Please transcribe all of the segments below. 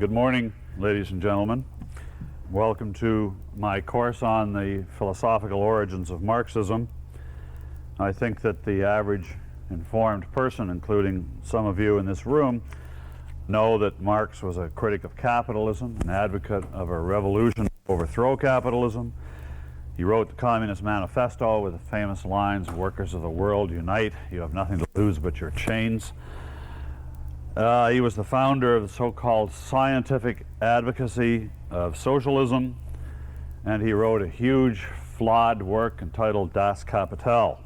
Good morning, ladies and gentlemen. Welcome to my course on the philosophical origins of Marxism. I think that the average informed person, including some of you in this room, know that Marx was a critic of capitalism, an advocate of a revolution to overthrow capitalism. He wrote the Communist Manifesto with the famous lines, "Workers of the world, unite. You have nothing to lose but your chains." He was the founder of the so-called scientific advocacy of socialism, and he wrote a huge, flawed work entitled Das Kapital,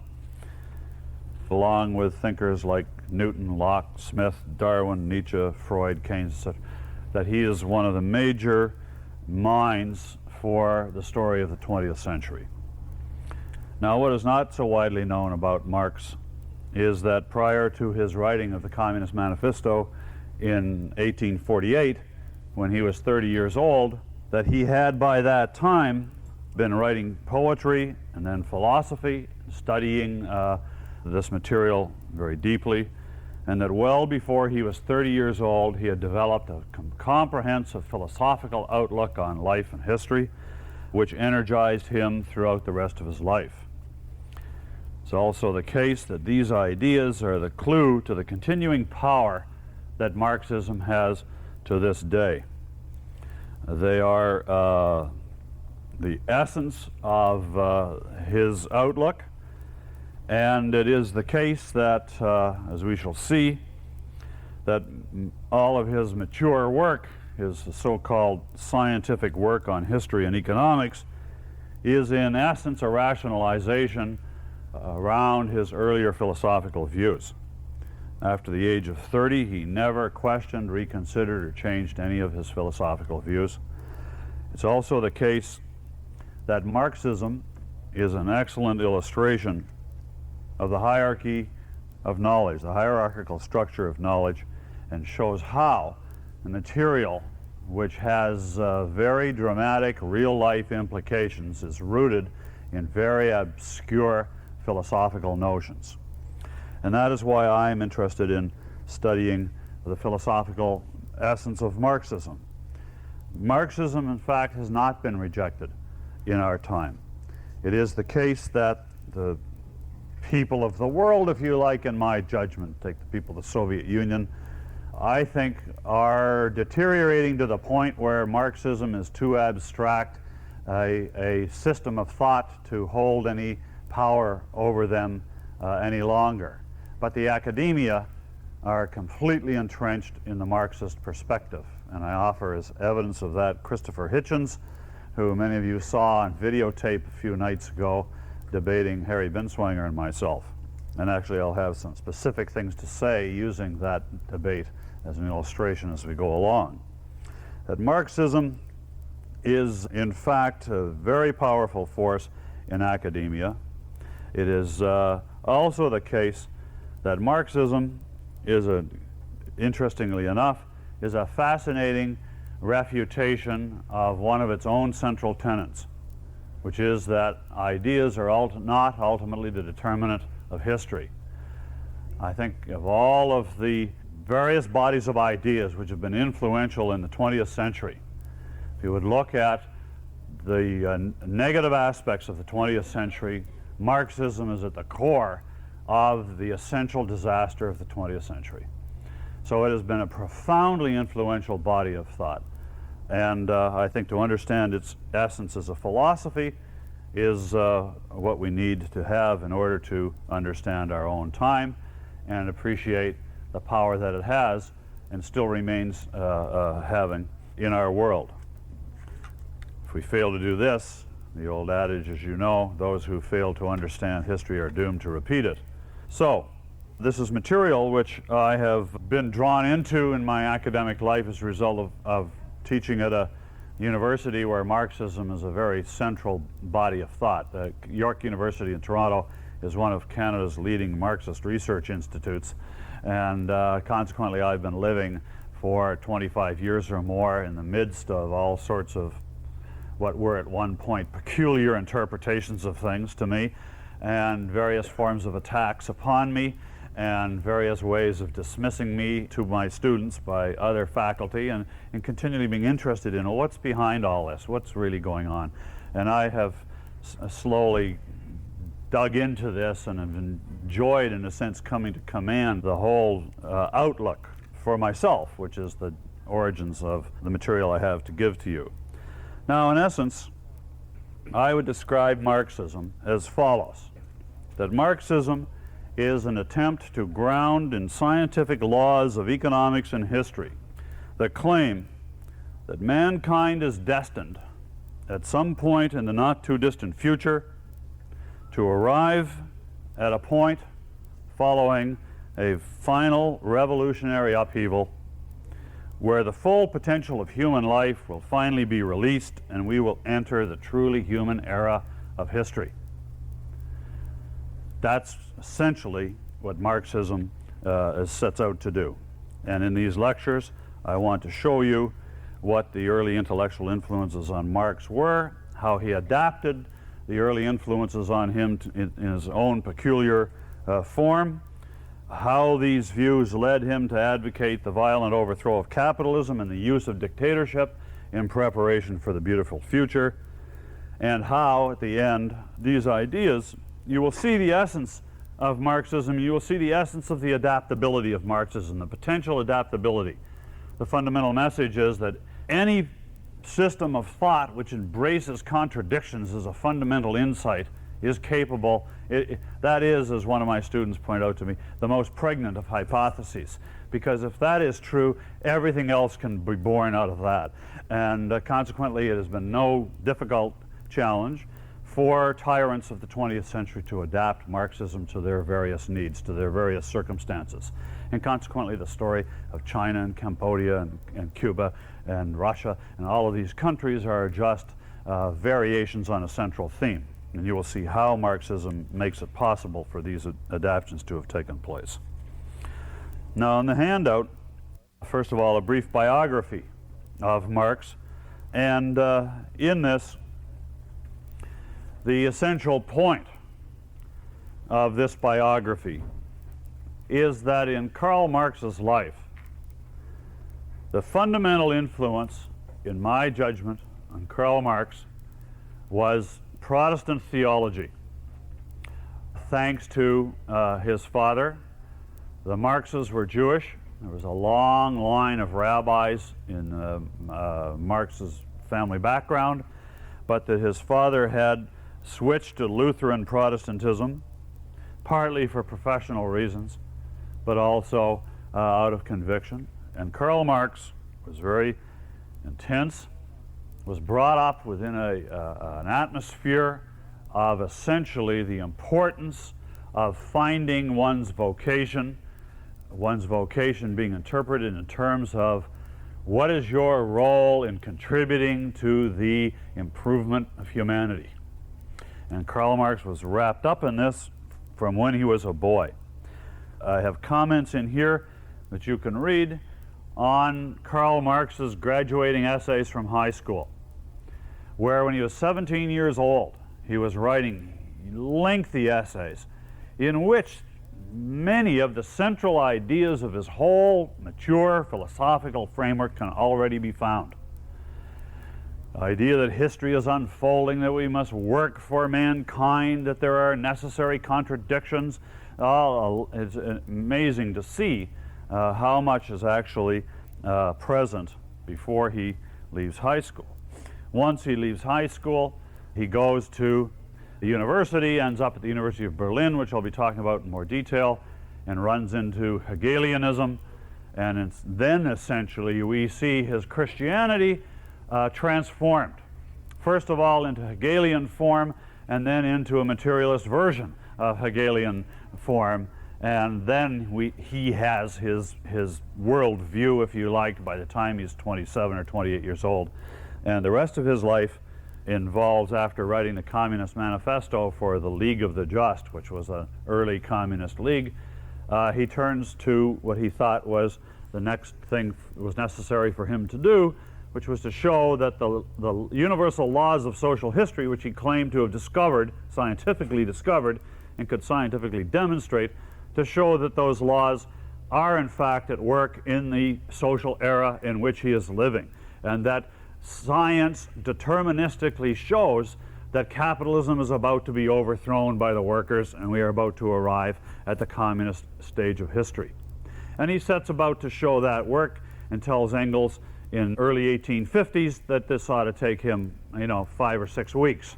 along with thinkers like Newton, Locke, Smith, Darwin, Nietzsche, Freud, Keynes, etc., that he is one of the major minds for the story of the 20th century. Now, what is not so widely known about Marx is that prior to his writing of the Communist Manifesto in 1848, when he was 30 years old, that he had by that time been writing poetry and then philosophy, studying this material very deeply, and that well before he was 30 years old, he had developed a comprehensive philosophical outlook on life and history, which energized him throughout the rest of his life. It's also the case that these ideas are the clue to the continuing power that Marxism has to this day. They are the essence of his outlook, and it is the case that, as we shall see, that all of his mature work, his so-called scientific work on history and economics, is in essence a rationalization around his earlier philosophical views. After the age of 30, he never questioned, reconsidered, or changed any of his philosophical views. It's also the case that Marxism is an excellent illustration of the hierarchy of knowledge, the hierarchical structure of knowledge, and shows how the material, which has very dramatic real-life implications, is rooted in very obscure philosophical notions. And that is why I'm interested in studying the philosophical essence of Marxism. Marxism, in fact, has not been rejected in our time. It is the case that the people of the world, if you like, in my judgment, take the people of the Soviet Union, I think are deteriorating to the point where Marxism is too abstract a system of thought to hold any power over them any longer. But the academia are completely entrenched in the Marxist perspective, and I offer as evidence of that Christopher Hitchens, who many of you saw on videotape a few nights ago debating Harry Binswanger and myself. And actually I'll have some specific things to say using that debate as an illustration as we go along. That Marxism is in fact a very powerful force in academia. It is also the case that Marxism is, interestingly enough, is a fascinating refutation of one of its own central tenets, which is that ideas are not ultimately the determinant of history. I think of all of the various bodies of ideas which have been influential in the 20th century, if you would look at the negative aspects of the 20th century, Marxism is at the core of the essential disaster of the 20th century. So it has been a profoundly influential body of thought. And I think to understand its essence as a philosophy is what we need to have in order to understand our own time and appreciate the power that it has and still remains having in our world. If we fail to do this, the old adage, as you know, those who fail to understand history are doomed to repeat it. So, this is material which I have been drawn into in my academic life as a result of teaching at a university where Marxism is a very central body of thought. York University in Toronto is one of Canada's leading Marxist research institutes, and consequently I've been living for 25 years or more in the midst of all sorts of what were at one point peculiar interpretations of things to me, and various forms of attacks upon me, and various ways of dismissing me to my students by other faculty, and continually being interested in what's behind all this, what's really going on. And I have slowly dug into this and have enjoyed, in a sense, coming to command the whole outlook for myself, which is the origins of the material I have to give to you. Now, in essence, I would describe Marxism as follows: that Marxism is an attempt to ground in scientific laws of economics and history that claim that mankind is destined at some point in the not too distant future to arrive at a point following a final revolutionary upheaval where the full potential of human life will finally be released and we will enter the truly human era of history. That's essentially what Marxism sets out to do. And in these lectures, I want to show you what the early intellectual influences on Marx were, how he adapted the early influences on him in his own peculiar form, how these views led him to advocate the violent overthrow of capitalism and the use of dictatorship in preparation for the beautiful future, and how, at the end, these ideas, you will see the essence of Marxism, you will see the essence of the adaptability of Marxism, the potential adaptability. The fundamental message is that any system of thought which embraces contradictions as a fundamental insight is capable, that is, as one of my students pointed out to me, the most pregnant of hypotheses. Because if that is true, everything else can be born out of that. And consequently, it has been no difficult challenge for tyrants of the 20th century to adapt Marxism to their various needs, to their various circumstances. And consequently, the story of China and Cambodia and Cuba and Russia and all of these countries are just variations on a central theme. And you will see how Marxism makes it possible for these adaptations to have taken place. Now, in the handout, first of all, a brief biography of Marx. And in this, the essential point of this biography is that in Karl Marx's life, the fundamental influence, in my judgment, on Karl Marx was Protestant theology. Thanks to his father, the Marxes were Jewish. There was a long line of rabbis in Marx's family background, but that his father had switched to Lutheran Protestantism, partly for professional reasons, but also out of conviction. And Karl Marx was very intense, was brought up within an atmosphere of essentially the importance of finding one's vocation being interpreted in terms of what is your role in contributing to the improvement of humanity. And Karl Marx was wrapped up in this from when he was a boy. I have comments in here that you can read on Karl Marx's graduating essays from high school, where when he was 17 years old, he was writing lengthy essays in which many of the central ideas of his whole mature philosophical framework can already be found. The idea that history is unfolding, that we must work for mankind, that there are necessary contradictions. It's amazing to see how much is actually present before he leaves high school. Once he leaves high school, he goes to the university, ends up at the University of Berlin, which I'll be talking about in more detail, and runs into Hegelianism. And then essentially we see his Christianity transformed. First of all into Hegelian form, and then into a materialist version of Hegelian form. And then he has his worldview, if you like, by the time he's 27 or 28 years old. And the rest of his life involves, after writing the Communist Manifesto for the League of the Just, which was an early communist league, he turns to what he thought was the next thing was necessary for him to do, which was to show that the universal laws of social history, which he claimed to have discovered, scientifically discovered, and could scientifically demonstrate, to show that those laws are in fact at work in the social era in which he is living, and that science deterministically shows that capitalism is about to be overthrown by the workers and we are about to arrive at the communist stage of history. And he sets about to show that work and tells Engels in early 1850s that this ought to take him, 5 or 6 weeks.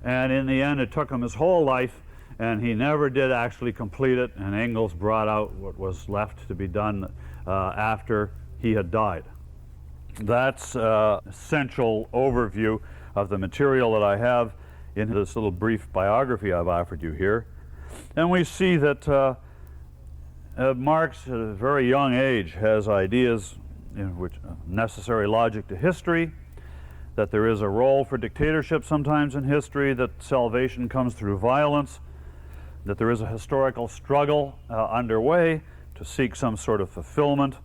And in the end, it took him his whole life, and he never did actually complete it, and Engels brought out what was left to be done after he had died. That's an essential overview of the material that I have in this little brief biography I've offered you here. And we see that Marx, at a very young age, has ideas in which necessary logic to history, that there is a role for dictatorship sometimes in history, that salvation comes through violence, that there is a historical struggle underway to seek some sort of fulfillment,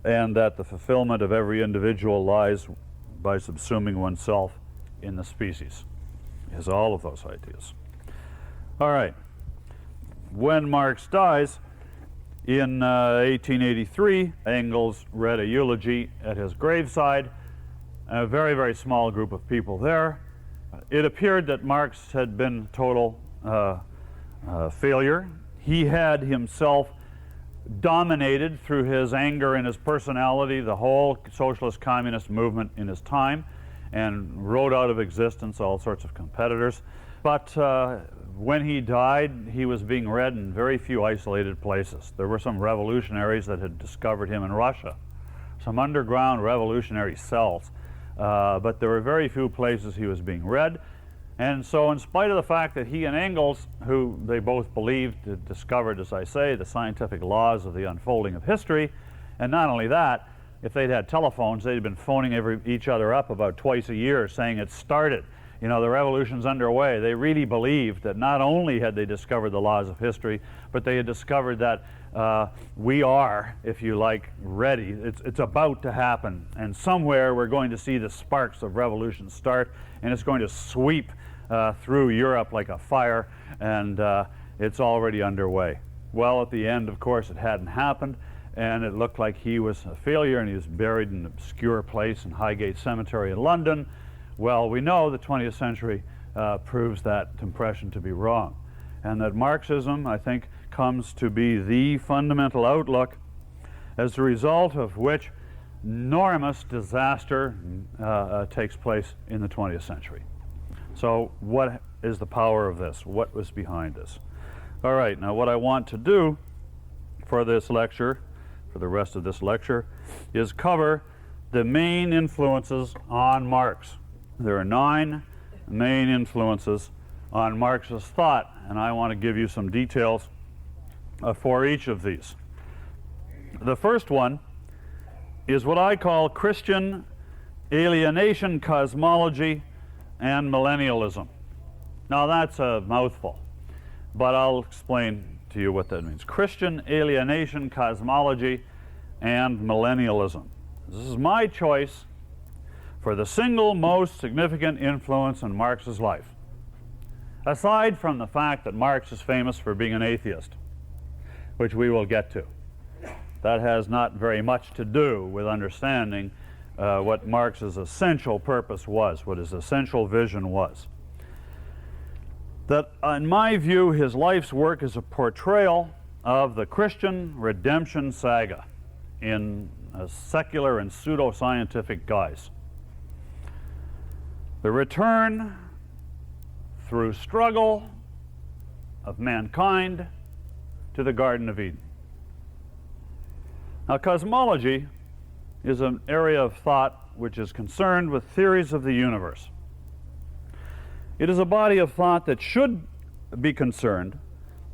and that the fulfillment of every individual lies by subsuming oneself in the species. He has all of those ideas. All right. When Marx dies, in 1883, Engels read a eulogy at his graveside, a very, very small group of people there. It appeared that Marx had been total failure. He had himself dominated through his anger and his personality the whole socialist communist movement in his time and wrote out of existence all sorts of competitors. But when he died, he was being read in very few isolated places. There were some revolutionaries that had discovered him in Russia, some underground revolutionary cells, but there were very few places he was being read. And so in spite of the fact that he and Engels, who they both believed had discovered, as I say, the scientific laws of the unfolding of history, and not only that, if they'd had telephones, they'd been phoning each other up about twice a year saying it started. The revolution's underway. They really believed that not only had they discovered the laws of history, but they had discovered that we are, if you like, ready. It's about to happen. And somewhere we're going to see the sparks of revolution start, and it's going to sweep through Europe like a fire, and it's already underway. Well, at the end, of course, it hadn't happened, and it looked like he was a failure, and he was buried in an obscure place in Highgate Cemetery in London. Well, we know the 20th century proves that impression to be wrong, and that Marxism, I think, comes to be the fundamental outlook as a result of which enormous disaster takes place in the 20th century. So what is the power of this? What was behind this? All right, now what I want to do for this lecture, for the rest of this lecture, is cover the main influences on Marx. There are 9 main influences on Marxist thought, and I want to give you some details for each of these. The first one is what I call Christian alienation cosmology and millennialism. Now that's a mouthful, but I'll explain to you what that means. Christian alienation cosmology and millennialism. This is my choice for the single most significant influence in Marx's life, aside from the fact that Marx is famous for being an atheist, which we will get to. That has not very much to do with understanding what Marx's essential purpose was, what his essential vision was. That, in my view, his life's work is a portrayal of the Christian redemption saga in a secular and pseudo-scientific guise. The return through struggle of mankind to the Garden of Eden. Now, cosmology is an area of thought which is concerned with theories of the universe. It is a body of thought that should be concerned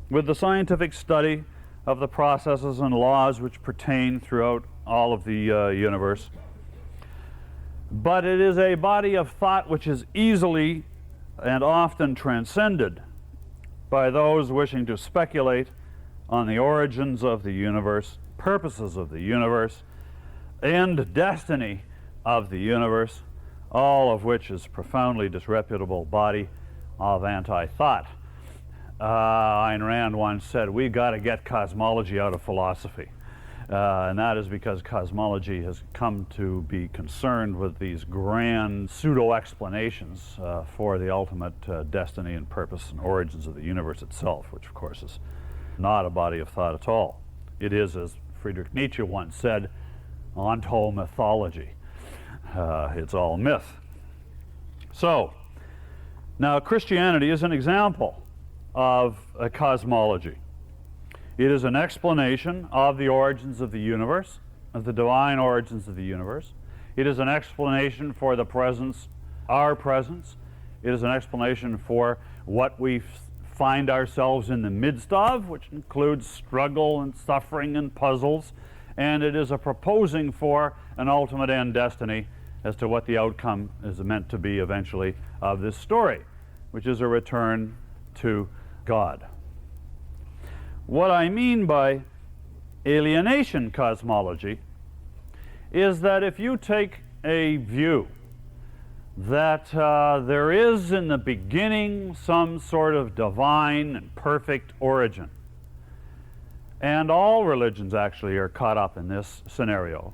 with the scientific study of the processes and laws which pertain throughout all of the universe. But it is a body of thought which is easily and often transcended by those wishing to speculate on the origins of the universe, purposes of the universe, and destiny of the universe, all of which is a profoundly disreputable body of anti-thought. Ayn Rand once said, we've got to get cosmology out of philosophy. And that is because cosmology has come to be concerned with these grand pseudo-explanations for the ultimate destiny and purpose and origins of the universe itself, which of course is not a body of thought at all. It is, as Friedrich Nietzsche once said, ontomythology. It's all myth. So, now Christianity is an example of a cosmology. It is an explanation of the origins of the universe, of the divine origins of the universe. It is an explanation for the presence, our presence. It is an explanation for what we find ourselves in the midst of, which includes struggle and suffering and puzzles. And it is a proposing for an ultimate end destiny as to what the outcome is meant to be eventually of this story, which is a return to God. What I mean by alienation cosmology is that if you take a view that there is in the beginning some sort of divine and perfect origin, and all religions actually are caught up in this scenario,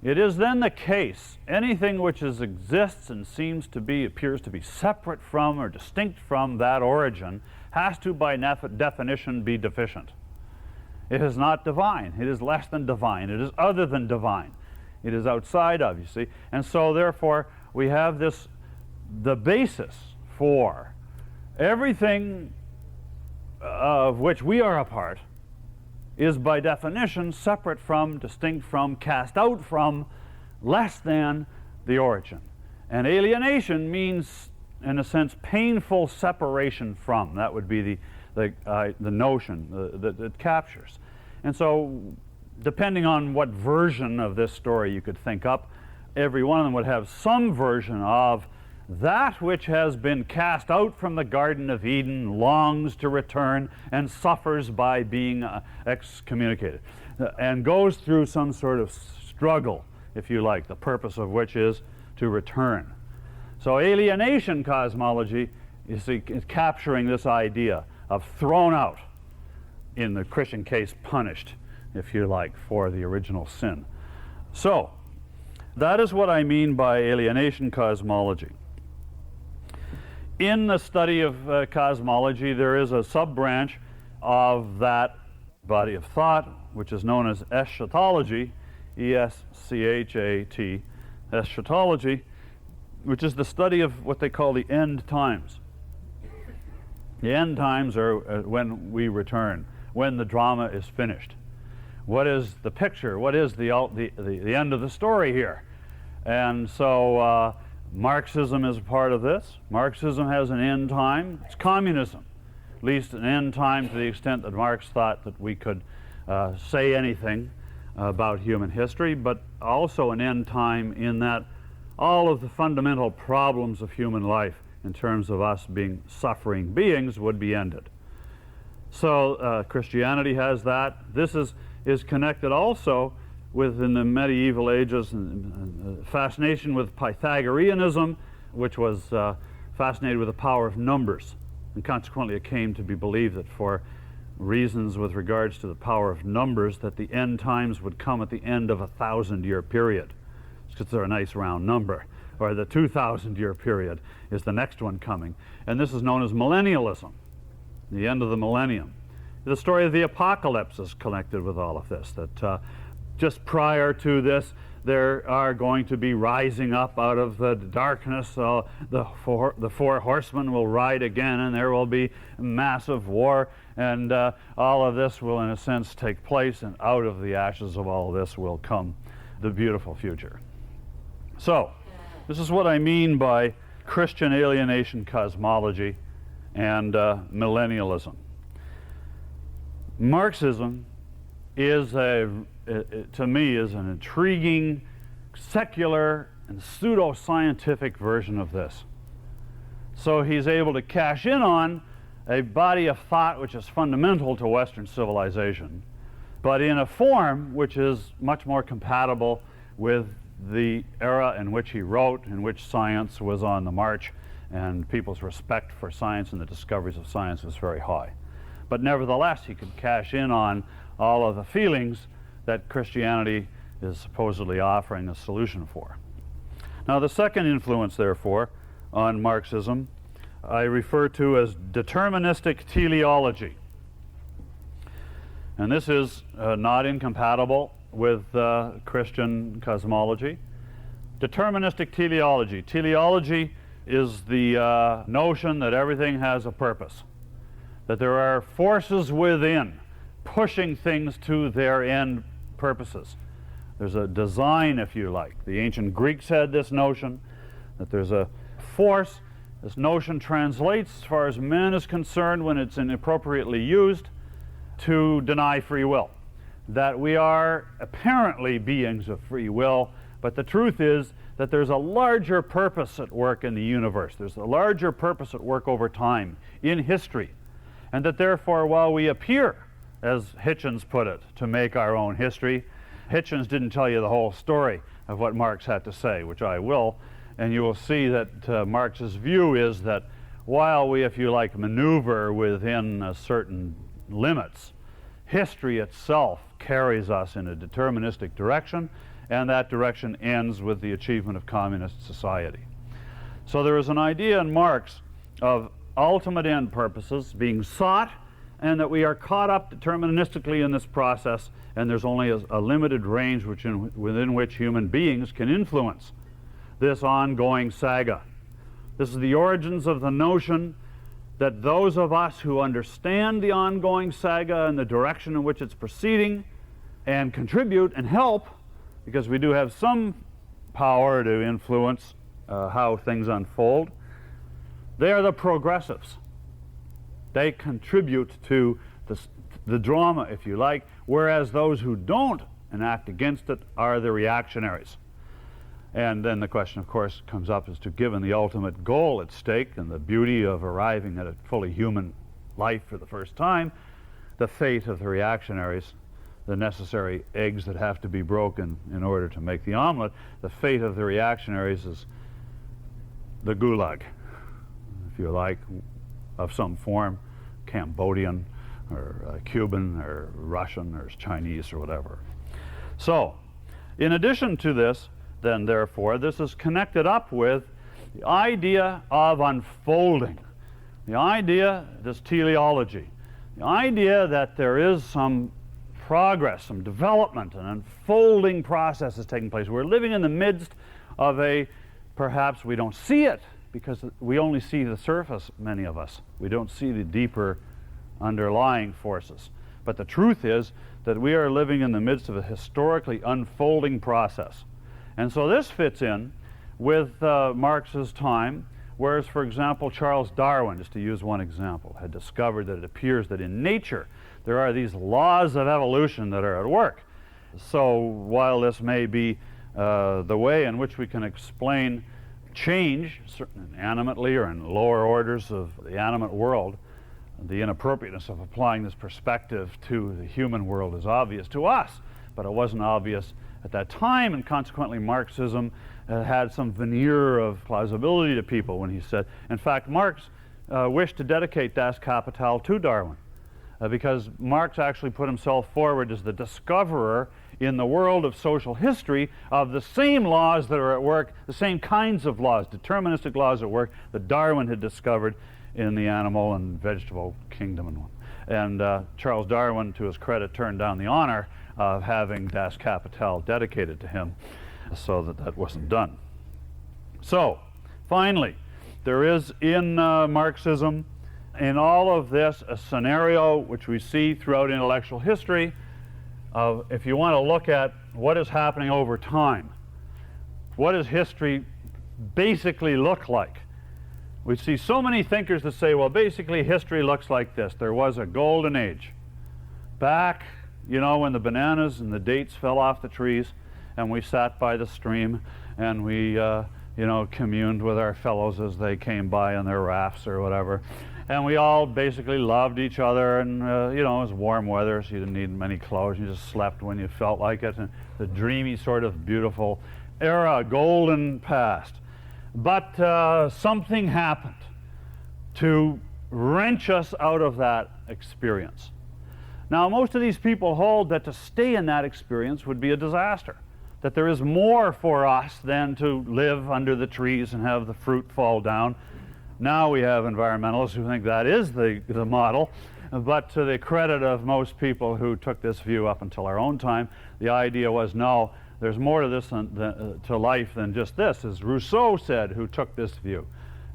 it is then the case anything which exists and appears to be separate from or distinct from that origin has to by definition be deficient. It is not divine. It is less than divine. It is other than divine. It is outside of, you see. And so therefore we have the basis for everything of which we are a part is by definition separate from, distinct from, cast out from, less than the origin. And alienation means, in a sense, painful separation from. That would be the notion that it captures. And so, depending on what version of this story you could think up, every one of them would have some version of that which has been cast out from the Garden of Eden longs to return and suffers by being excommunicated, and goes through some sort of struggle, if you like, the purpose of which is to return. So alienation cosmology is capturing this idea of thrown out, in the Christian case punished, if you like, for the original sin. So that is what I mean by alienation cosmology. In the study of cosmology, there is a sub-branch of that body of thought, which is known as eschatology, E-S-C-H-A-T, eschatology, which is the study of what they call the end times. The end times are when we return, when the drama is finished. What is the picture? What is the end of the story here? And so Marxism is a part of this. Marxism has an end time. It's communism, at least an end time to the extent that Marx thought that we could say anything about human history, but also an end time in that all of the fundamental problems of human life in terms of us being suffering beings would be ended. So Christianity has that. This is connected also within the medieval ages, fascination with Pythagoreanism, which was fascinated with the power of numbers. And consequently it came to be believed that for reasons with regards to the power of numbers, that the end times would come at the end of a 1,000-year period, because they're a nice round number. Or the 2,000-year period is the next one coming. And this is known as millennialism, the end of the millennium. The story of the apocalypse is connected with all of this, that just prior to this, there are going to be rising up out of the darkness. The four horsemen will ride again, and there will be massive war, and all of this will, in a sense, take place, and out of the ashes of all this will come the beautiful future. So, this is what I mean by Christian alienation cosmology and millennialism. Marxism is to me, is an intriguing, secular, and pseudo-scientific version of this. So he's able to cash in on a body of thought which is fundamental to Western civilization, but in a form which is much more compatible with the era in which he wrote, in which science was on the march, and people's respect for science and the discoveries of science was very high. But nevertheless, he could cash in on all of the feelings that Christianity is supposedly offering a solution for. Now, the second influence, therefore, on Marxism I refer to as deterministic teleology. And this is not incompatible with Christian cosmology. Deterministic teleology. Teleology is the notion that everything has a purpose, that there are forces within pushing things to their end purposes. There's a design, if you like. The ancient Greeks had this notion that there's a force. This notion translates, as far as man is concerned, when it's inappropriately used, to deny free will. That we are apparently beings of free will, but the truth is that there's a larger purpose at work in the universe. There's a larger purpose at work over time, in history. And that therefore, while we appear, as Hitchens put it, to make our own history, Hitchens didn't tell you the whole story of what Marx had to say, which I will, and you will see that Marx's view is that while we, if you like, maneuver within certain limits, history itself carries us in a deterministic direction, and that direction ends with the achievement of communist society. So there is an idea in Marx of ultimate end purposes being sought, and that we are caught up deterministically in this process, and there's only a limited range within which human beings can influence this ongoing saga. This is the origins of the notion that those of us who understand the ongoing saga and the direction in which it's proceeding and contribute and help, because we do have some power to influence how things unfold, they are the progressives. They contribute to the drama, if you like, whereas those who don't enact against it are the reactionaries. And then the question, of course, comes up as to, given the ultimate goal at stake and the beauty of arriving at a fully human life for the first time, the fate of the reactionaries, the necessary eggs that have to be broken in order to make the omelet, the fate of the reactionaries is the gulag, if you like, of some form, Cambodian or Cuban or Russian or Chinese or whatever. So, in addition to this, then therefore, this is connected up with the idea of unfolding, the idea, this teleology, the idea that there is some progress, some development, an unfolding process is taking place. We're living in the midst of perhaps we don't see it because we only see the surface, many of us. We don't see the deeper underlying forces. But the truth is that we are living in the midst of a historically unfolding process. And so this fits in with Marx's time, whereas, for example, Charles Darwin, just to use one example, had discovered that it appears that in nature there are these laws of evolution that are at work. So while this may be the way in which we can explain change, certain animately or in lower orders of the animate world, the inappropriateness of applying this perspective to the human world is obvious to us, but it wasn't obvious at that time, and consequently Marxism had some veneer of plausibility to people when he said, in fact, Marx wished to dedicate Das Kapital to Darwin, because Marx actually put himself forward as the discoverer in the world of social history of the same laws that are at work, the same kinds of laws, deterministic laws at work that Darwin had discovered in the animal and vegetable kingdom. And Charles Darwin, to his credit, turned down the honor of having Das Kapital dedicated to him, so that wasn't done. So, finally, there is in Marxism, in all of this, a scenario which we see throughout intellectual history of, if you want to look at what is happening over time, what does history basically look like? We see so many thinkers that say, well, basically history looks like this. There was a golden age. Back, you know, when the bananas and the dates fell off the trees and we sat by the stream and we, you know, communed with our fellows as they came by on their rafts or whatever. And we all basically loved each other, and, you know, it was warm weather, so you didn't need many clothes. You just slept when you felt like it. And the dreamy sort of beautiful era, golden past. But something happened to wrench us out of that experience. Now, most of these people hold that to stay in that experience would be a disaster, that there is more for us than to live under the trees and have the fruit fall down. Now we have environmentalists who think that is the model, but to the credit of most people who took this view up until our own time, the idea was, no, there's more to this to life than just this, as Rousseau said, who took this view.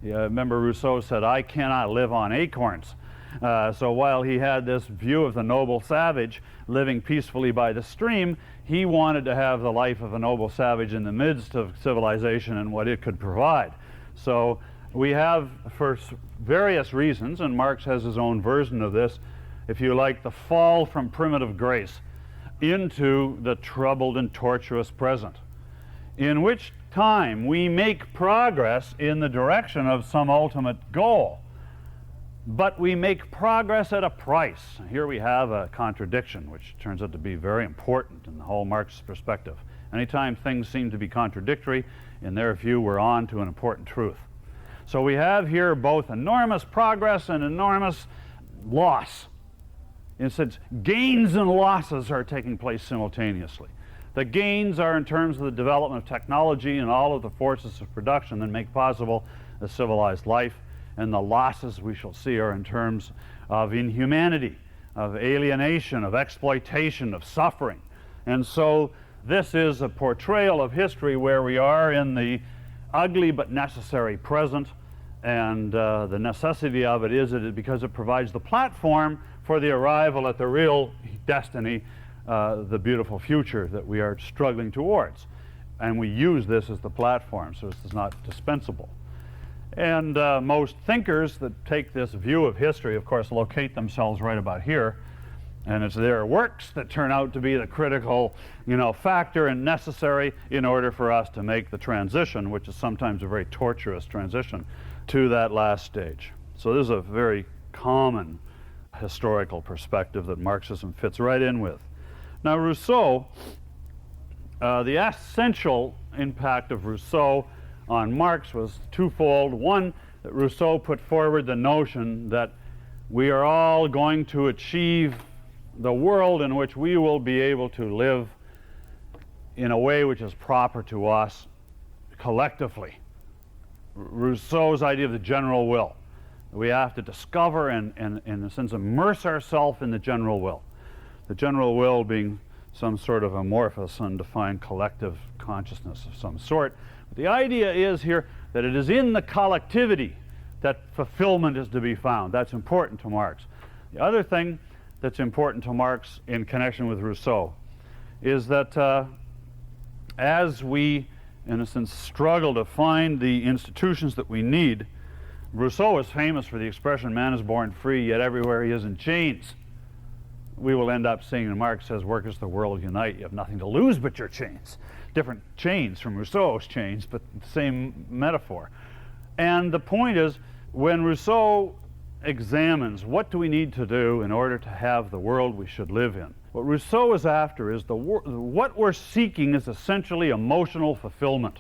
Remember, Rousseau said, I cannot live on acorns. So while he had this view of the noble savage living peacefully by the stream, he wanted to have the life of a noble savage in the midst of civilization and what it could provide. So we have, for various reasons, and Marx has his own version of this, if you like, the fall from primitive grace into the troubled and tortuous present, in which time we make progress in the direction of some ultimate goal. But we make progress at a price. Here we have a contradiction, which turns out to be very important in the whole Marxist perspective. Anytime things seem to be contradictory, in their view, we're on to an important truth. So we have here both enormous progress and enormous loss. In a sense, gains and losses are taking place simultaneously. The gains are in terms of the development of technology and all of the forces of production that make possible a civilized life, and the losses we shall see are in terms of inhumanity, of alienation, of exploitation, of suffering. And so this is a portrayal of history where we are in the ugly but necessary present, and the necessity of it is because it provides the platform for the arrival at the real destiny, the beautiful future that we are struggling towards. And we use this as the platform, so this is not dispensable. And most thinkers that take this view of history, of course, locate themselves right about here, and it's their works that turn out to be the critical, factor and necessary in order for us to make the transition, which is sometimes a very tortuous transition, to that last stage. So this is a very common historical perspective that Marxism fits right in with. Now, Rousseau, the essential impact of Rousseau on Marx was twofold. One, that Rousseau put forward the notion that we are all going to achieve the world in which we will be able to live in a way which is proper to us collectively. Rousseau's idea of the general will. We have to discover and in a sense, immerse ourselves in the general will. The general will being some sort of amorphous, undefined collective consciousness of some sort. But the idea is here that it is in the collectivity that fulfillment is to be found. That's important to Marx. The other thing that's important to Marx in connection with Rousseau is that as we, in a sense, struggle to find the institutions that we need, Rousseau is famous for the expression, man is born free, yet everywhere he is in chains. We will end up seeing, and Marx says, workers of the world unite, you have nothing to lose but your chains. Different chains from Rousseau's chains, but the same metaphor. And the point is, when Rousseau examines what do we need to do in order to have the world we should live in, what Rousseau is after is what we're seeking is essentially emotional fulfillment.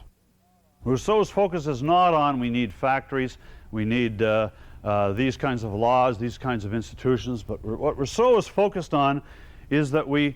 Rousseau's focus is not on we need factories, we need these kinds of laws, these kinds of institutions, but what Rousseau is focused on is that we,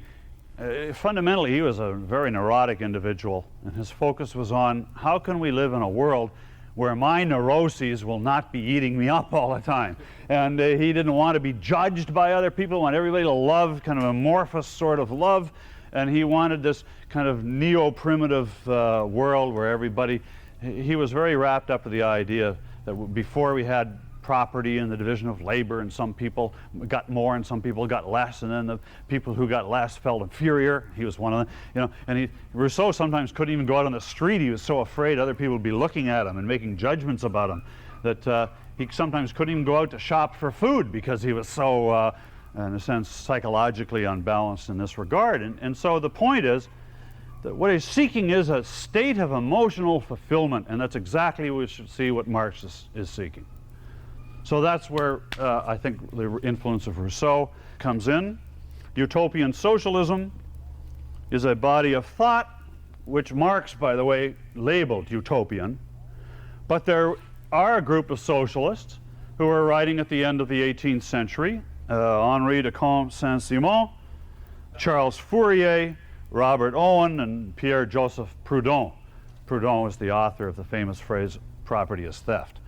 fundamentally he was a very neurotic individual, and his focus was on how can we live in a world where my neuroses will not be eating me up all the time. And he didn't want to be judged by other people, he wanted everybody to love, kind of amorphous sort of love, and he wanted this kind of neo-primitive world where everybody, he was very wrapped up with the idea that before we had property and the division of labor, and some people got more and some people got less, and then the people who got less felt inferior. He was one of them, and Rousseau sometimes couldn't even go out on the street. He was so afraid other people would be looking at him and making judgments about him that he sometimes couldn't even go out to shop for food because he was so, in a sense, psychologically unbalanced in this regard. And so the point is that what he's seeking is a state of emotional fulfillment, and that's exactly what we should see what Marx is seeking. So that's where I think the influence of Rousseau comes in. Utopian socialism is a body of thought which Marx, by the way, labeled utopian, But there are a group of socialists who were writing at the end of the 18th century, Henri de Comte Saint-Simon, Charles Fourier, Robert Owen, and Pierre-Joseph Proudhon. Proudhon was the author of the famous phrase, property is theft.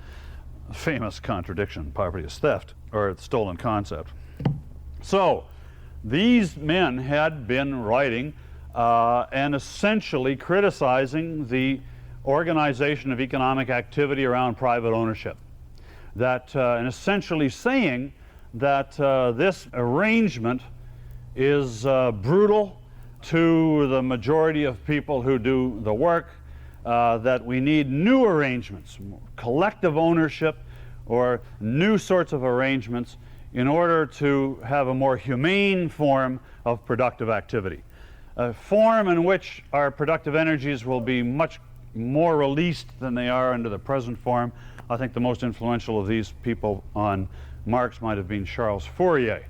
Famous contradiction, property is theft, or stolen concept. So these men had been writing and essentially criticizing the organization of economic activity around private ownership. And essentially saying that this arrangement is brutal to the majority of people who do the work, that we need new arrangements, collective ownership, or new sorts of arrangements in order to have a more humane form of productive activity. A form in which our productive energies will be much more released than they are under the present form. I think the most influential of these people on Marx might have been Charles Fourier,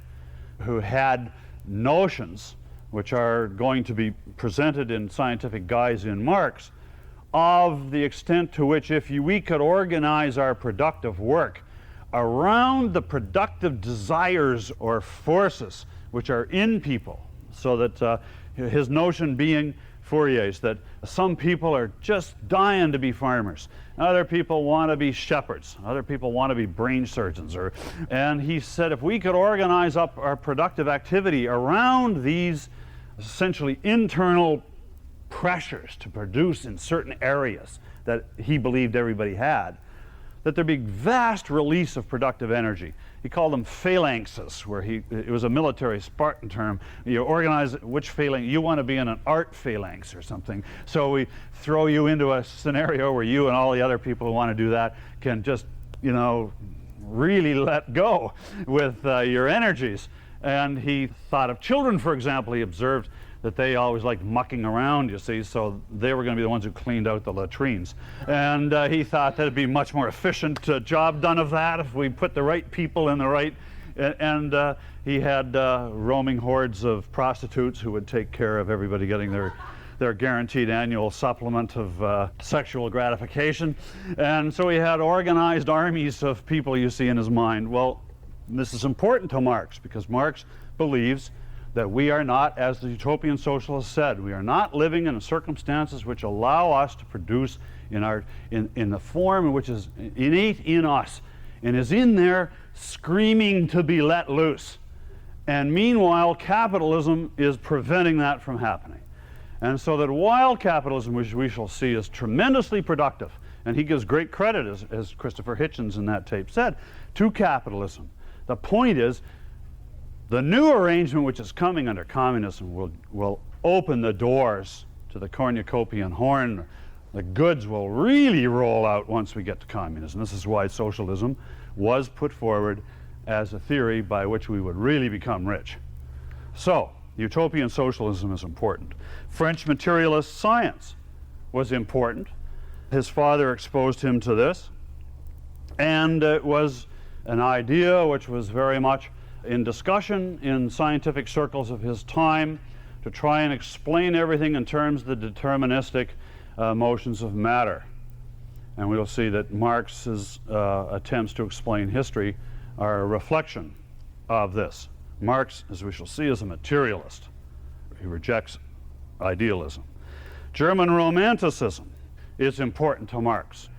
who had notions which are going to be presented in scientific guise in Marx, of the extent to which if we could organize our productive work around the productive desires or forces which are in people, so that his notion being Fourier's, that some people are just dying to be farmers, other people want to be shepherds, other people want to be brain surgeons, and he said if we could organize up our productive activity around these essentially internal pressures to produce in certain areas that he believed everybody had, that there'd be vast release of productive energy. He called them phalanxes, where it was a military Spartan term. You organize which phalanx, you want to be in an art phalanx or something. So we throw you into a scenario where you and all the other people who want to do that can just, really let go with your energies. And he thought of children, for example. He observed that they always liked mucking around, you see, so they were going to be the ones who cleaned out the latrines. And he thought that it'd be much more efficient job done of that if we put the right people in the right, and he had roaming hordes of prostitutes who would take care of everybody getting their guaranteed annual supplement of sexual gratification. And so he had organized armies of people, you see, in his mind. Well, this is important to Marx, because Marx believes that we are not, as the Utopian Socialists said, we are not living in circumstances which allow us to produce in the form which is innate in us and is in there screaming to be let loose. And meanwhile, capitalism is preventing that from happening. And so that while capitalism, which we shall see, is tremendously productive, and he gives great credit, as Christopher Hitchens in that tape said, to capitalism, the point is, the new arrangement which is coming under communism will open the doors to the cornucopian horn. The goods will really roll out once we get to communism. This is why socialism was put forward as a theory by which we would really become rich. So, utopian socialism is important. French materialist science was important. His father exposed him to this, and it was an idea which was very much in discussion in scientific circles of his time to try and explain everything in terms of the deterministic motions of matter. And we will see that Marx's attempts to explain history are a reflection of this. Marx, as we shall see, is a materialist. He rejects idealism. German Romanticism is important to Marx.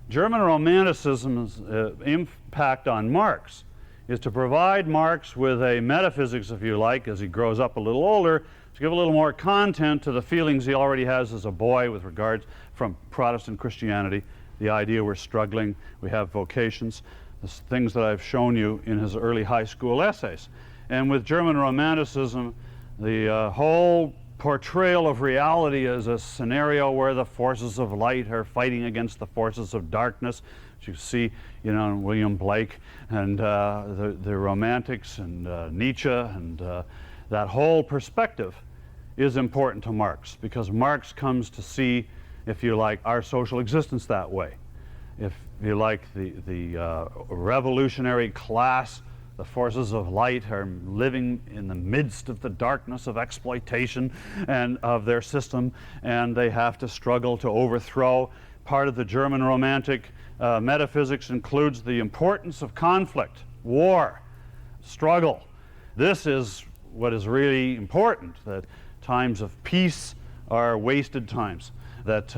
German Romanticism's impact on Marx is to provide Marx with a metaphysics, if you like, as he grows up a little older, to give a little more content to the feelings he already has as a boy with regards from Protestant Christianity, the idea we're struggling, we have vocations, the things that I've shown you in his early high school essays. And with German Romanticism, the whole portrayal of reality as a scenario where the forces of light are fighting against the forces of darkness. You see, in William Blake and the Romantics and Nietzsche, and that whole perspective is important to Marx, because Marx comes to see, if you like, our social existence that way. If you like, the revolutionary class, the forces of light are living in the midst of the darkness of exploitation and of their system, and they have to struggle to overthrow Part of the German Romantic metaphysics includes the importance of conflict, war, struggle. This is what is really important, that times of peace are wasted times, that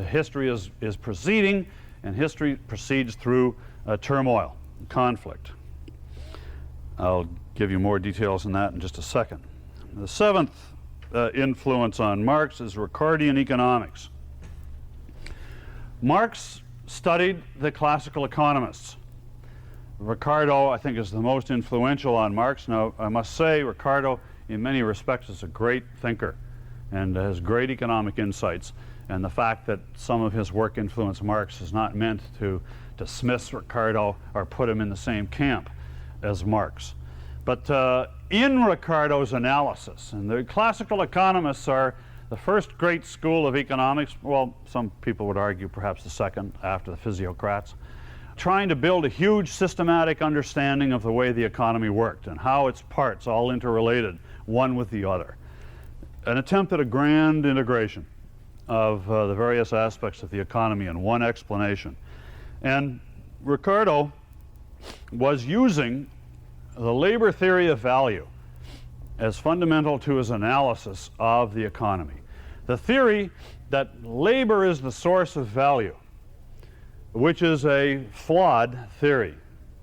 history is proceeding, and history proceeds through turmoil, conflict. I'll give you more details on that in just a second. The seventh influence on Marx is Ricardian economics. Marx studied the classical economists. Ricardo, I think, is the most influential on Marx. Now, I must say, Ricardo, in many respects, is a great thinker and has great economic insights. And the fact that some of his work influenced Marx is not meant to dismiss Ricardo or put him in the same camp as Marx. But in Ricardo's analysis, and the classical economists are the first great school of economics, well, some people would argue perhaps the second after the physiocrats, trying to build a huge systematic understanding of the way the economy worked and how its parts all interrelated one with the other. An attempt at a grand integration of the various aspects of the economy in one explanation. And Ricardo was using the labor theory of value as fundamental to his analysis of the economy. The theory that labor is the source of value, which is a flawed theory.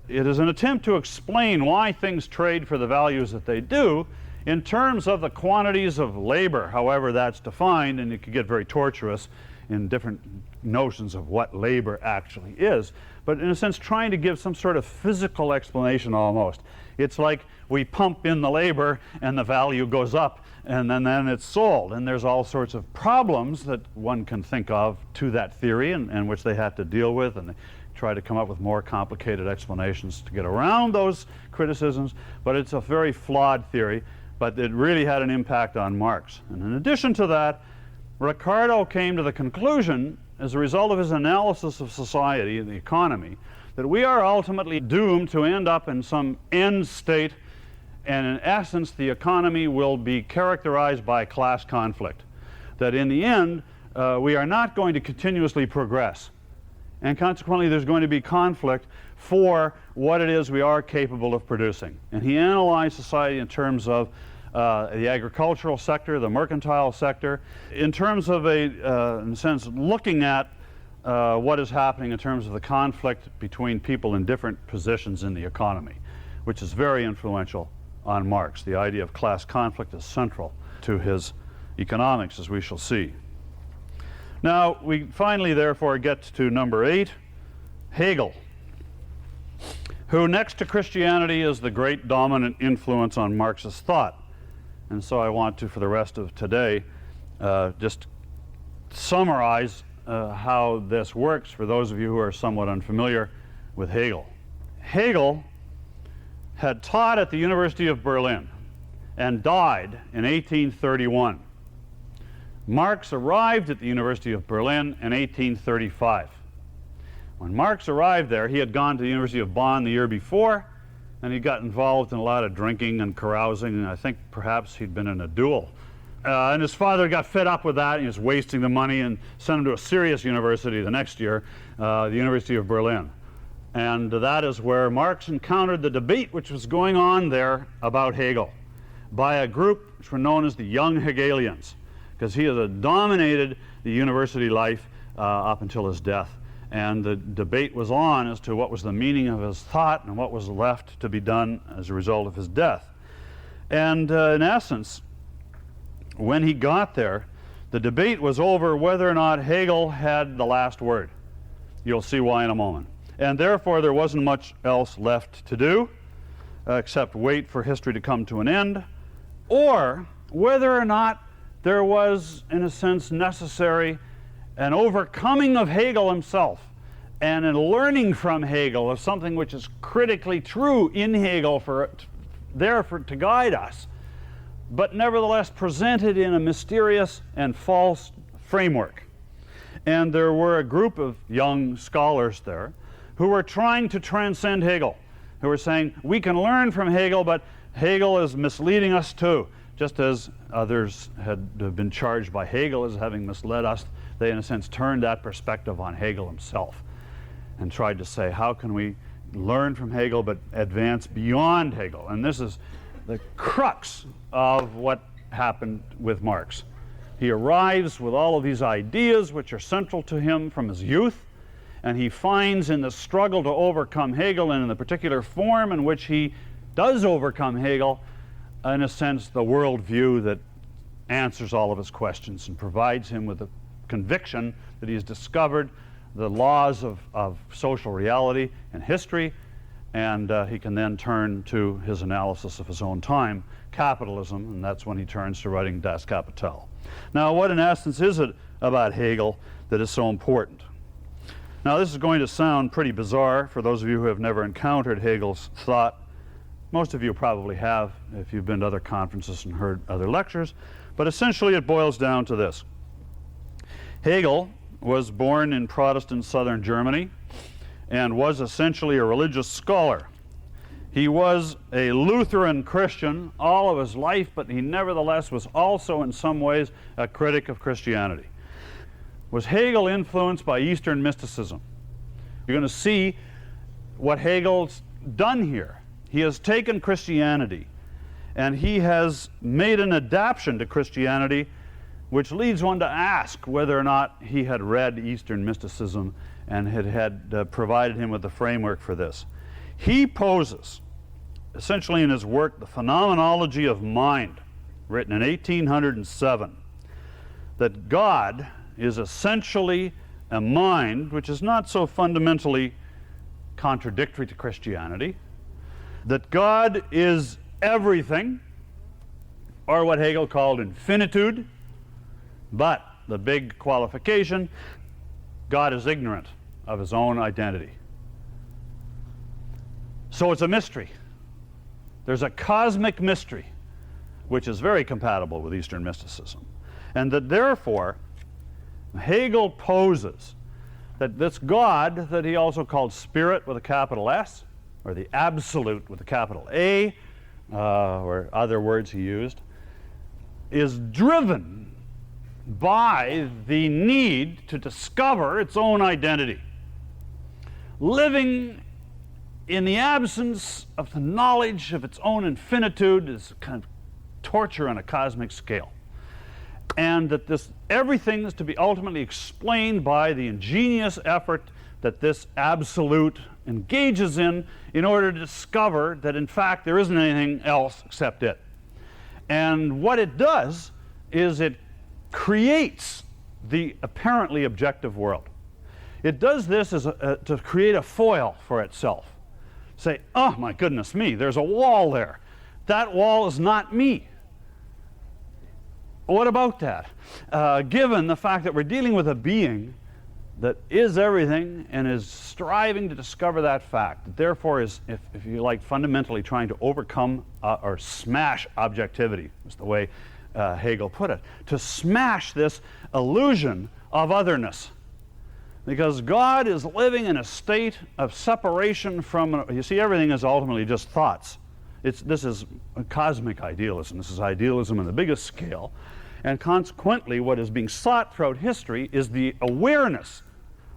It is an attempt to explain why things trade for the values that they do in terms of the quantities of labor, however that's defined, and it could get very tortuous in different notions of what labor actually is, but in a sense trying to give some sort of physical explanation almost. It's like we pump in the labor and the value goes up and then it's sold, and there's all sorts of problems that one can think of to that theory and which they have to deal with, and they try to come up with more complicated explanations to get around those criticisms, but it's a very flawed theory, but it really had an impact on Marx. And in addition to that, Ricardo came to the conclusion, as a result of his analysis of society and the economy, that we are ultimately doomed to end up in some end state, and in essence the economy will be characterized by class conflict. That in the end we are not going to continuously progress, and consequently there's going to be conflict for what it is we are capable of producing. And he analyzed society in terms of the agricultural sector, the mercantile sector, in terms of in a sense, looking at what is happening in terms of the conflict between people in different positions in the economy, which is very influential on Marx. The idea of class conflict is central to his economics, as we shall see. Now, we finally, therefore, get to number 8, Hegel, who next to Christianity is the great dominant influence on Marxist thought. And so I want to, for the rest of today, just summarize how this works for those of you who are somewhat unfamiliar with Hegel. Hegel had taught at the University of Berlin and died in 1831. Marx arrived at the University of Berlin in 1835. When Marx arrived there, he had gone to the University of Bonn the year before, and he got involved in a lot of drinking and carousing, and I think perhaps he'd been in a duel. And his father got fed up with that, and he was wasting the money, and sent him to a serious university the next year, the University of Berlin. And that is where Marx encountered the debate which was going on there about Hegel by a group which were known as the Young Hegelians, because he had dominated the university life up until his death. And the debate was on as to what was the meaning of his thought and what was left to be done as a result of his death. And in essence, when he got there, the debate was over whether or not Hegel had the last word. You'll see why in a moment. And therefore, there wasn't much else left to do except wait for history to come to an end, or whether or not there was, in a sense, necessary an overcoming of Hegel himself and a learning from Hegel of something which is critically true in Hegel to guide us, but nevertheless presented in a mysterious and false framework. And there were a group of young scholars there who were trying to transcend Hegel, who were saying, we can learn from Hegel, but Hegel is misleading us too, just as others had been charged by Hegel as having misled us they in a sense turned that perspective on Hegel himself and tried to say, how can we learn from Hegel but advance beyond Hegel? And this is the crux of what happened with Marx. He arrives with all of these ideas which are central to him from his youth, and he finds in the struggle to overcome Hegel, and in the particular form in which he does overcome Hegel, in a sense, the worldview that answers all of his questions and provides him with the conviction that he has discovered the laws of social reality and history, and he can then turn to his analysis of his own time, capitalism, and that's when he turns to writing Das Kapital. Now, what in essence is it about Hegel that is so important? Now, this is going to sound pretty bizarre for those of you who have never encountered Hegel's thought. Most of you probably have if you've been to other conferences and heard other lectures, but essentially it boils down to this. Hegel was born in Protestant southern Germany and was essentially a religious scholar. He was a Lutheran Christian all of his life, but he nevertheless was also in some ways a critic of Christianity. Was Hegel influenced by Eastern mysticism? You're going to see what Hegel's done here. He has taken Christianity and he has made an adaptation to Christianity, which leads one to ask whether or not he had read Eastern mysticism and had provided him with the framework for this. He poses, essentially in his work, The Phenomenology of Mind, written in 1807, that God is essentially a mind which is not so fundamentally contradictory to Christianity, that God is everything, or what Hegel called infinitude, but the big qualification, God is ignorant of his own identity. So it's a mystery. There's a cosmic mystery which is very compatible with Eastern mysticism. And that therefore, Hegel poses that this God that he also called Spirit with a capital S, or the Absolute with a capital A, or other words he used, is driven by the need to discover its own identity. Living in the absence of the knowledge of its own infinitude is kind of torture on a cosmic scale. And that this everything is to be ultimately explained by the ingenious effort that this Absolute engages in order to discover that in fact there isn't anything else except it. And what it does is it creates the apparently objective world. It does this as to create a foil for itself. Say, oh my goodness me, there's a wall there. That wall is not me. What about that? Given the fact that we're dealing with a being that is everything and is striving to discover that fact, that therefore is, if you like, fundamentally trying to overcome or smash objectivity, is the way Hegel put it, to smash this illusion of otherness. Because God is living in a state of separation from, you see, everything is ultimately just thoughts. This is a cosmic idealism. This is idealism on the biggest scale. And consequently, what is being sought throughout history is the awareness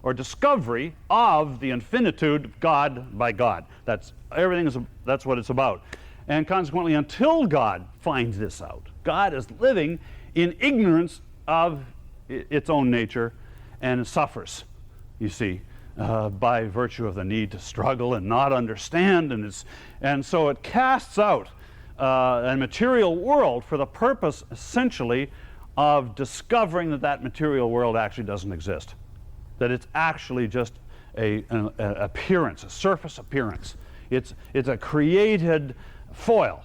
or discovery of the infinitude of God by God. That's what it's about. And consequently, until God finds this out, God is living in ignorance of its own nature and suffers, you see, by virtue of the need to struggle and not understand. And so it casts out a material world for the purpose, essentially, of discovering that that material world actually doesn't exist. That it's actually just an appearance, a surface appearance. It's a created foil.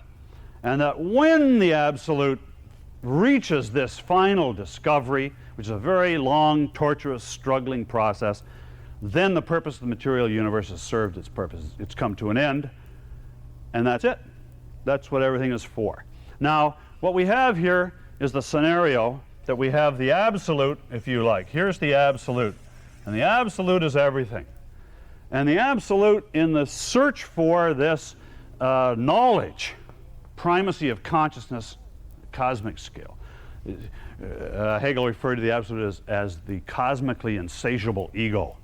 And that when the Absolute reaches this final discovery, which is a very long, torturous, struggling process, then the purpose of the material universe has served its purpose. It's come to an end, and that's it. That's what everything is for. Now, what we have here is the scenario that we have the Absolute, if you like. Here's the Absolute. And the Absolute is everything. And the Absolute, in the search for this knowledge, primacy of consciousness, cosmic scale, Hegel referred to the absolute as the cosmically insatiable ego.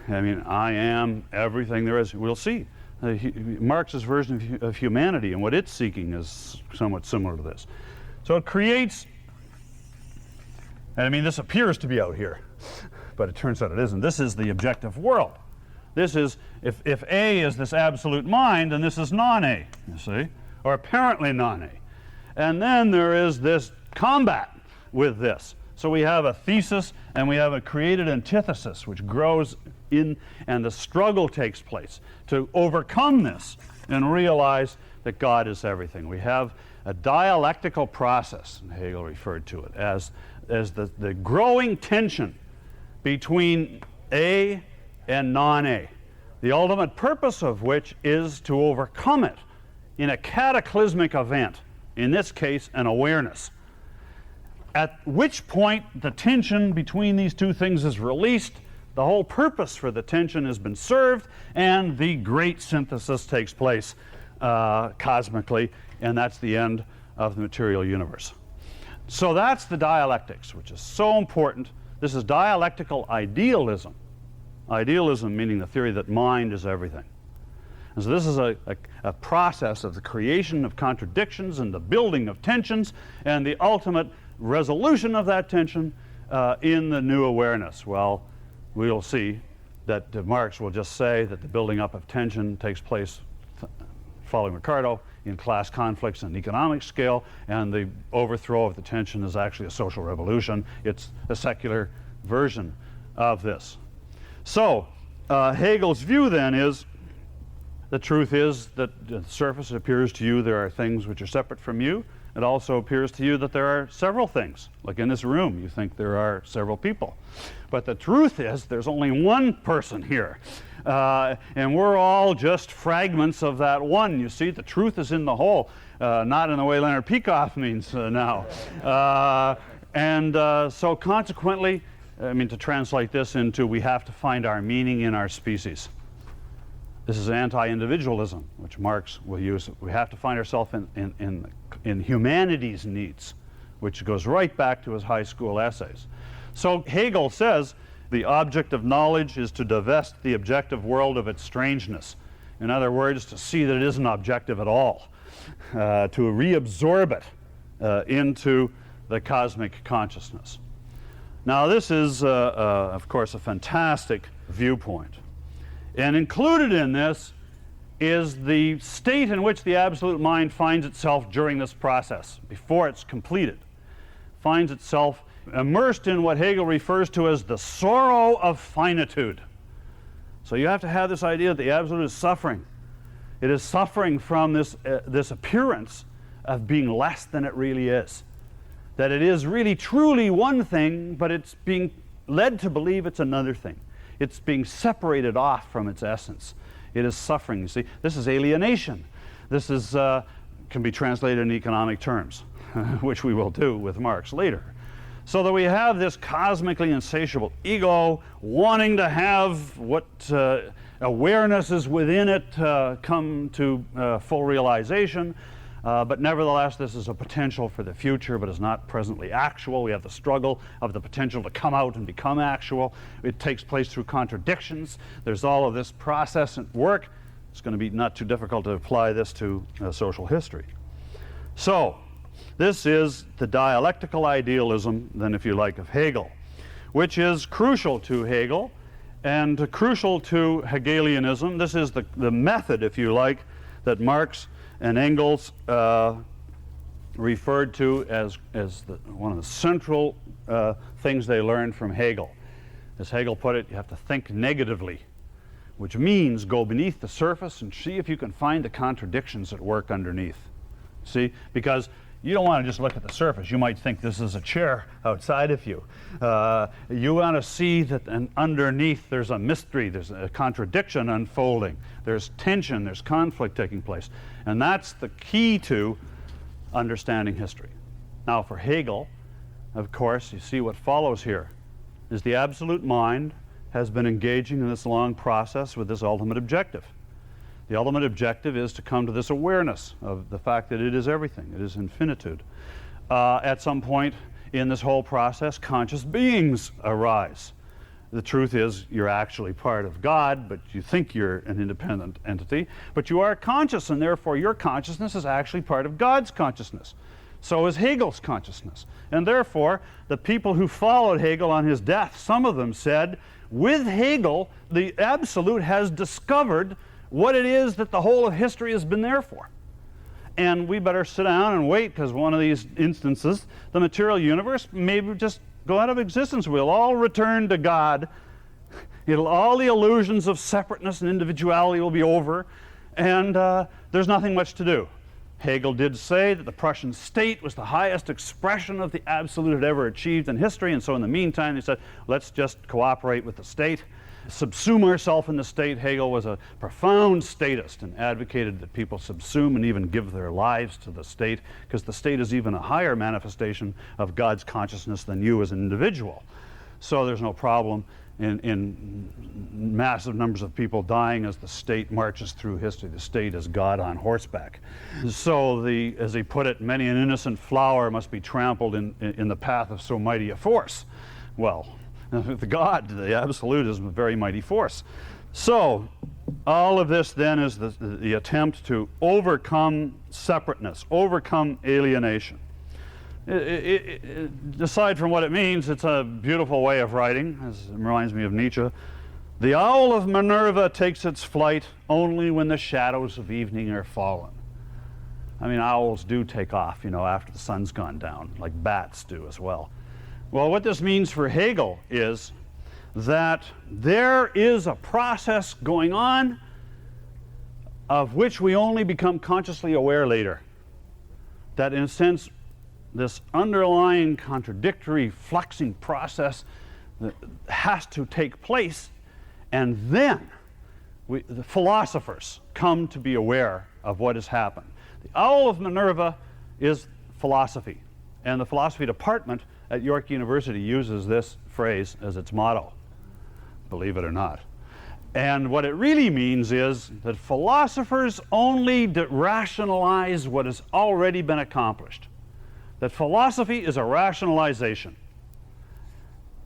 I mean, I am everything there is. We'll see. Marx's version of humanity and what it's seeking is somewhat similar to this. So it creates, and I mean, this appears to be out here, but it turns out it isn't. This is the objective world. This is, if A is this absolute mind, then this is non-A, you see, or apparently non-A. And then there is this combat with this. So we have a thesis and we have a created antithesis which grows in, and the struggle takes place to overcome this and realize that God is everything. We have a dialectical process, and Hegel referred to it as the growing tension between A and non-A, the ultimate purpose of which is to overcome it in a cataclysmic event, in this case an awareness, at which point the tension between these two things is released, the whole purpose for the tension has been served, and the great synthesis takes place cosmically, and that's the end of the material universe. So that's the dialectics, which is so important. This is dialectical idealism. Idealism meaning the theory that mind is everything. And so this is a process of the creation of contradictions and the building of tensions and the ultimate resolution of that tension in the new awareness. Well, we'll see that Marx will just say that the building up of tension takes place, following Ricardo, in class conflicts and economic scale, and the overthrow of the tension is actually a social revolution. It's a secular version of this. So Hegel's view then is, the truth is that at the surface it appears to you there are things which are separate from you. It also appears to you that there are several things. Like in this room, you think there are several people. But the truth is there's only one person here. And we're all just fragments of that one. You see, the truth is in the whole, not in the way Leonard Peikoff means now. So consequently, I mean, to translate this into we have to find our meaning in our species. This is anti-individualism, which Marx will use. We have to find ourselves in humanity's needs, which goes right back to his high school essays. So Hegel says the object of knowledge is to divest the objective world of its strangeness. In other words, to see that it isn't objective at all, to reabsorb it into the cosmic consciousness. Now this is, of course, a fantastic viewpoint. And included in this is the state in which the absolute mind finds itself during this process, before it's completed. Finds itself immersed in what Hegel refers to as the sorrow of finitude. So you have to have this idea that the absolute is suffering. It is suffering from this appearance of being less than it really is. That it is really truly one thing, but it's being led to believe it's another thing. It's being separated off from its essence. It is suffering, you see. This is alienation. This is, can be translated in economic terms, which we will do with Marx later. So that we have this cosmically insatiable ego wanting to have what awareness is within it come to full realization. But nevertheless, this is a potential for the future, but is not presently actual. We have the struggle of the potential to come out and become actual. It takes place through contradictions. There's all of this process at work. It's going to be not too difficult to apply this to social history. So, this is the dialectical idealism, then, if you like, of Hegel, which is crucial to Hegel and crucial to Hegelianism. This is the method, if you like, that Marx and Engels referred to as one of the central things they learned from Hegel. As Hegel put it, you have to think negatively, which means go beneath the surface and see if you can find the contradictions at work underneath. See? Because you don't want to just look at the surface. You might think this is a chair outside of you. You want to see that underneath there's a mystery, there's a contradiction unfolding, there's tension, there's conflict taking place. And that's the key to understanding history. Now for Hegel, of course, you see what follows here is the absolute mind has been engaging in this long process with this ultimate objective. The ultimate objective is to come to this awareness of the fact that it is everything, it is infinitude. At some point in this whole process, conscious beings arise. The truth is you're actually part of God, but you think you're an independent entity, but you are conscious, and therefore your consciousness is actually part of God's consciousness. So is Hegel's consciousness. And therefore, the people who followed Hegel on his death, some of them said, with Hegel, the absolute has discovered what it is that the whole of history has been there for. And we better sit down and wait, because one of these instances, the material universe may just go out of existence. We'll all return to God. All the illusions of separateness and individuality will be over, and there's nothing much to do. Hegel did say that the Prussian state was the highest expression of the absolute had ever achieved in history, and so in the meantime he said, let's just cooperate with the state, subsume ourselves in the state. Hegel was a profound statist and advocated that people subsume and even give their lives to the state, because the state is even a higher manifestation of God's consciousness than you as an individual. So there's no problem in massive numbers of people dying as the state marches through history. The state is God on horseback. So as he put it, many an innocent flower must be trampled in the path of so mighty a force. Well, the God, the absolute, is a very mighty force. So all of this then is the attempt to overcome separateness, overcome alienation. Aside from what it means, it's a beautiful way of writing. It reminds me of Nietzsche. The owl of Minerva takes its flight only when the shadows of evening are fallen. I mean, owls do take off, after the sun's gone down, like bats do as well. Well, what this means for Hegel is that there is a process going on of which we only become consciously aware later. That, in a sense, this underlying contradictory fluxing process that has to take place, and then the philosophers come to be aware of what has happened. The owl of Minerva is philosophy, and the philosophy department at York University uses this phrase as its motto, believe it or not. And what it really means is that philosophers only rationalize what has already been accomplished. That philosophy is a rationalization.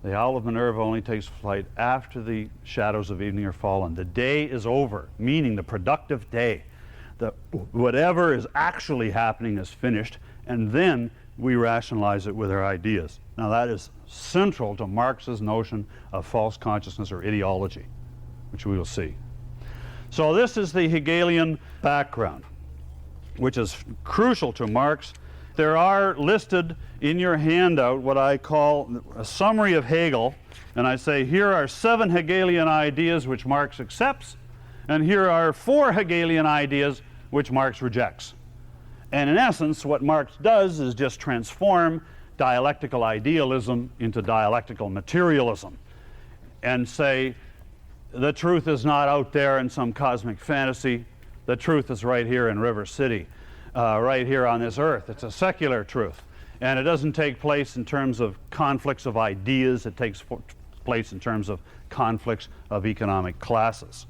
The owl of Minerva only takes flight after the shadows of evening are fallen. The day is over, meaning the productive day. Whatever is actually happening is finished, and then we rationalize it with our ideas. Now that is central to Marx's notion of false consciousness or ideology, which we will see. So this is the Hegelian background, which is crucial to Marx. There are listed in your handout what I call a summary of Hegel, and I say here are 7 Hegelian ideas which Marx accepts, and here are 4 Hegelian ideas which Marx rejects. And in essence, what Marx does is just transform dialectical idealism into dialectical materialism and say the truth is not out there in some cosmic fantasy. The truth is right here in River City, right here on this earth. It's a secular truth. And it doesn't take place in terms of conflicts of ideas. It takes place in terms of conflicts of economic classes.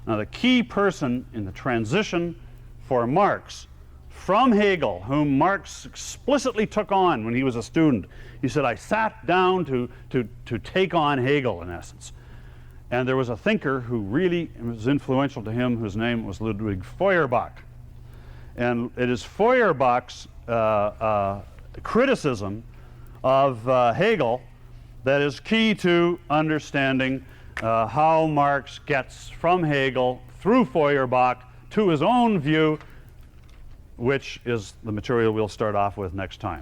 Now, the key person in the transition for Marx from Hegel, whom Marx explicitly took on when he was a student, he said, I sat down to take on Hegel, in essence. And there was a thinker who really was influential to him, whose name was Ludwig Feuerbach. And it is Feuerbach's criticism of Hegel that is key to understanding how Marx gets from Hegel through Feuerbach to his own view, which is the material we'll start off with next time.